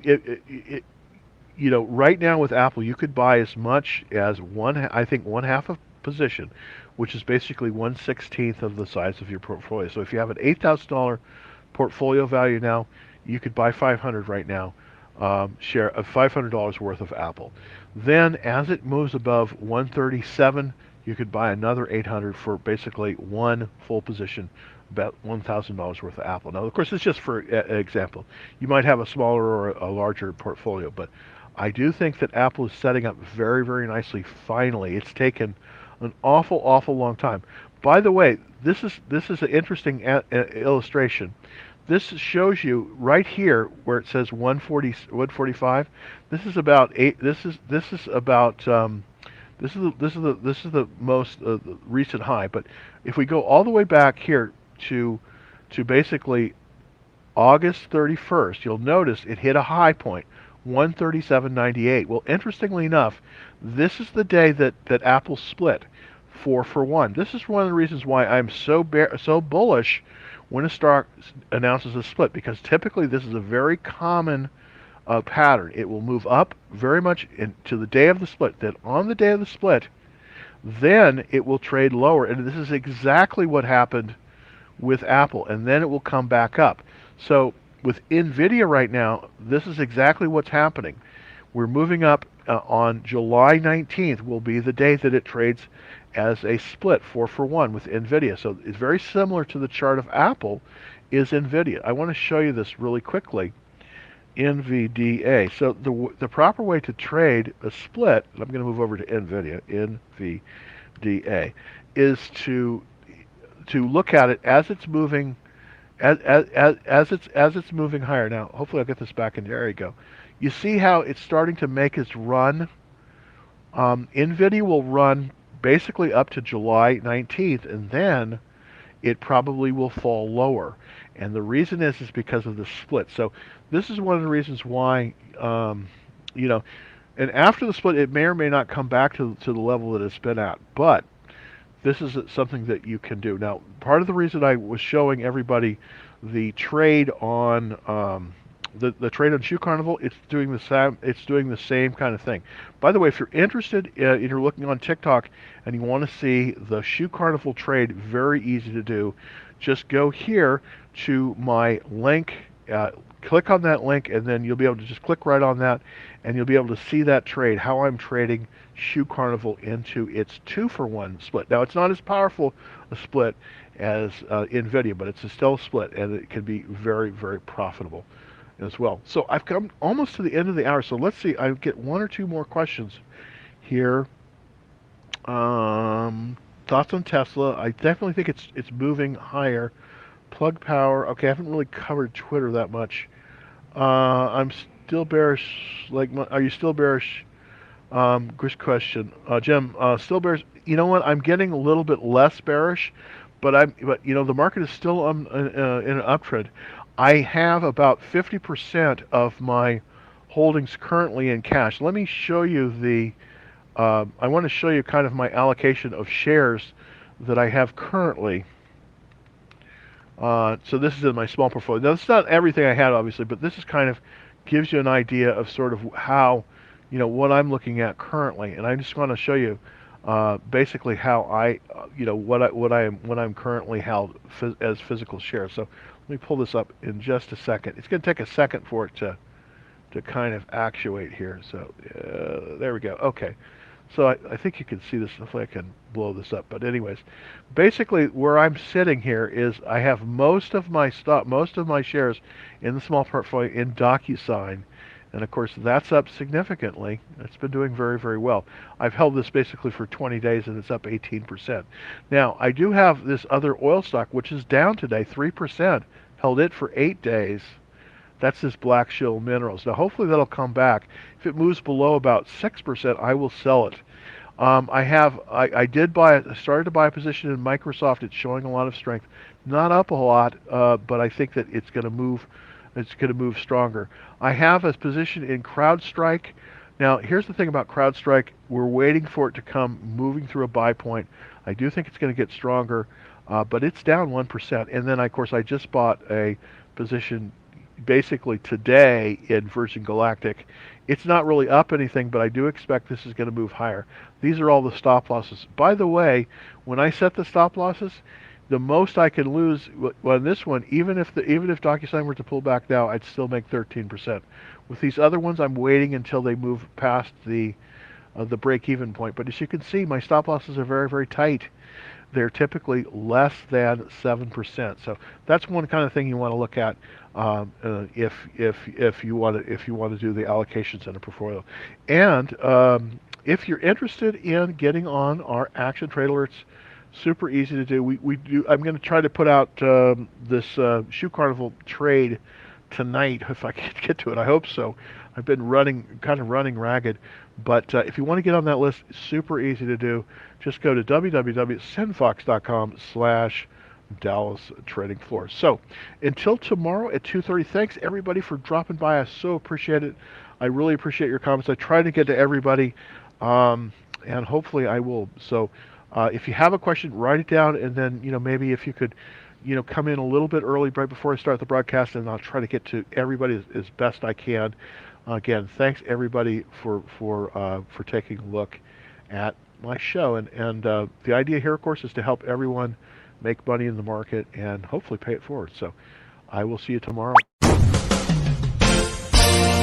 A: right now with Apple, you could buy as much as 1/2 a position, which is basically 1/16 of the size of your portfolio. So if you have an $8,000 portfolio value now, you could buy 500 right now, share of $500 worth of Apple. Then as it moves above 137, you could buy another 800 for basically one full position, about $1,000 worth of Apple. Now, of course, it's just for example. You might have a smaller or a larger portfolio, but I do think that Apple is setting up very, very nicely. Finally, it's taken An awful, awful long time. By the way, this is an interesting illustration. This shows you right here where it says 140, 145. This is about eight. This is about this is the most the recent high. But if we go all the way back here to basically August 31st, you'll notice it hit a high point, 137.98. Well, interestingly enough, this is the day that Apple split 4-for-1. This is one of the reasons why I'm so bullish when a stock announces a split, because typically this is a very common pattern. It will move up very much to the day of the split. Then on the day of the split, then it will trade lower, and this is exactly what happened with Apple, and then it will come back up. So with NVIDIA right now, this is exactly what's happening. We're moving up on July 19th will be the day that it trades as a split 4-for-1 with NVIDIA. So it's very similar to the chart of Apple is NVIDIA. I want to show you this really quickly. NVDA. So the proper way to trade a split, and I'm going to move over to NVIDIA, NVDA, is to look at it as it's moving as it's moving higher. Now, hopefully I'll get this back in. There you go. You see how it's starting to make its run? NVIDIA will run basically up to July 19th, and then it probably will fall lower. And the reason is because of the split. So this is one of the reasons why, you know, and after the split, it may or may not come back to the level that it's been at. But this is something that you can do. Now, part of the reason I was showing everybody the trade on the trade on Shoe Carnival, it's doing the same. It's doing the same kind of thing. By the way, if you're interested, if you're looking on TikTok and you want to see the Shoe Carnival trade, very easy to do. Just go here to my link. Click on that link, and then you'll be able to just click right on that, and you'll be able to see that trade, how I'm trading Shoe Carnival into its 2-for-1 split. Now, it's not as powerful a split as NVIDIA, but it's still a split, and it can be very, very profitable as well. So I've come almost to the end of the hour, so let's see. I get one or two more questions here. Thoughts on Tesla? I definitely think it's moving higher. Plug power. Okay, I haven't really covered Twitter that much. I'm still bearish. Are you still bearish? Good question, Jim. Still bearish. You know what? I'm getting a little bit less bearish, but you know the market is still in an uptrend. I have about 50% of my holdings currently in cash. Let me show you the. I want to show you kind of my allocation of shares that I have currently. So this is in my small portfolio. Now, it's not everything I had, obviously, but this is kind of gives you an idea of sort of how, you know, what I'm looking at currently. And I just want to show you basically how I, you know, what I'm currently held as physical shares. So let me pull this up in just a second. It's going to take a second for it to kind of actuate here. So there we go. Okay. So I think you can see this. Hopefully I can blow this up. But anyways, basically where I'm sitting here is I have most of my shares in the small portfolio in DocuSign. And of course that's up significantly. It's been doing very, very well. I've held this basically for 20 days and it's up 18%. Now I do have this other oil stock which is down today, 3%. Held it for 8 days. That's this Black Shill Minerals. Now, hopefully that'll come back. If it moves below about 6%, I will sell it. I started to buy a position in Microsoft. It's showing a lot of strength. Not up a lot, but I think that it's going to move. It's going to move stronger. I have a position in CrowdStrike. Now, here's the thing about CrowdStrike. We're waiting for it to come moving through a buy point. I do think it's going to get stronger, but it's down 1%. And then, of course, I just bought a position basically today in Virgin Galactic. It's not really up anything, but I do expect this is going to move higher. These are all the stop losses. By the way, when I set the stop losses, the most I can lose on this one, even if DocuSign were to pull back now, I'd still make 13%. With these other ones, I'm waiting until they move past the the break-even point. But as you can see, my stop losses are very, very tight. They're typically less than 7%. So that's one kind of thing you want to look at if you want to do the allocations in a portfolio. And if you're interested in getting on our action trade alerts, super easy to do. We do. I'm going to try to put out this Shoe Carnival trade tonight if I can get to it. I hope so. I've been kind of running ragged. But if you want to get on that list, super easy to do. Just go to www.senfox.com/Dallas Trading Floor. So until tomorrow at 2:30, thanks everybody for dropping by. I so appreciate it. I really appreciate your comments. I try to get to everybody, and hopefully I will. So if you have a question, write it down, and then maybe if you could come in a little bit early right before I start the broadcast, and I'll try to get to everybody as best I can. Again, thanks everybody for taking a look at my show, and the idea here, of course, is to help everyone make money in the market and hopefully pay it forward. So I will see you tomorrow.